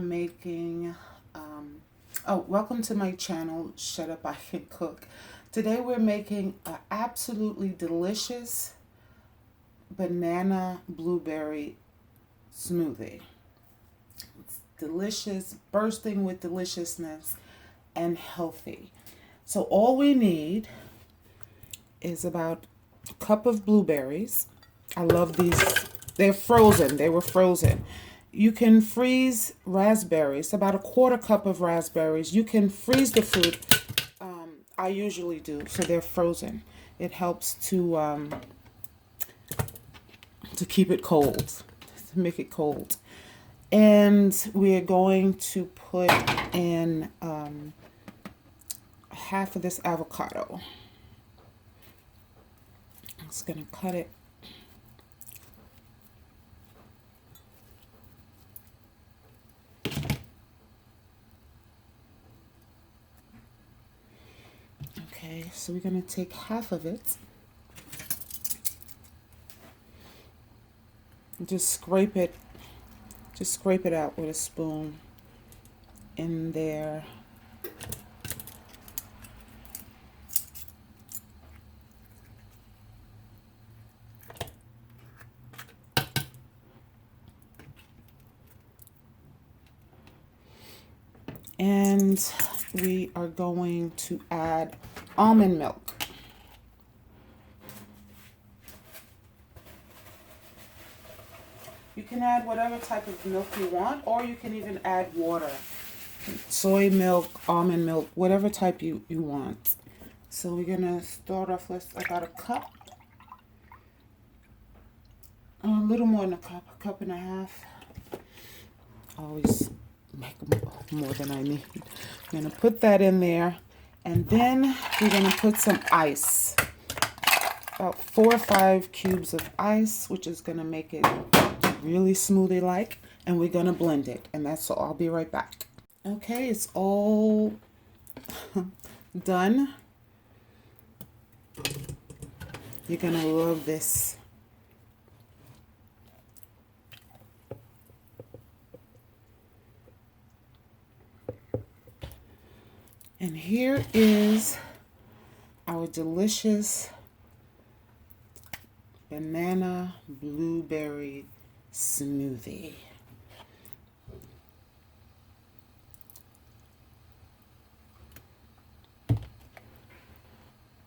Making welcome to my channel, Shut Up I Can Cook. Today we're making an absolutely delicious banana blueberry smoothie. It's delicious, bursting with deliciousness, and healthy. So all we need is about a cup of blueberries. I love these. They're frozen. They were frozen. You can freeze raspberries, about a quarter cup of raspberries. You can freeze the fruit. I usually do, so they're frozen. It helps to keep it cold, to make it cold. And we're going to put in half of this avocado. I'm just going to cut it. Okay, so we're going to take half of it. Just scrape it out with a spoon in there. And we are going to add almond milk. You can add whatever type of milk you want, or you can even add water. Soy milk, almond milk, whatever type you want. So we're going to start off with about a cup. A little more than a cup and a half. I always make more than I need. I'm going to put that in there. And then we're going to put some ice. About 4 or 5 cubes of ice, which is going to make it really smoothie-like. And we're going to blend it. And that's all. I'll be right back. Okay, it's all done. You're going to love this. And here is our delicious banana blueberry smoothie.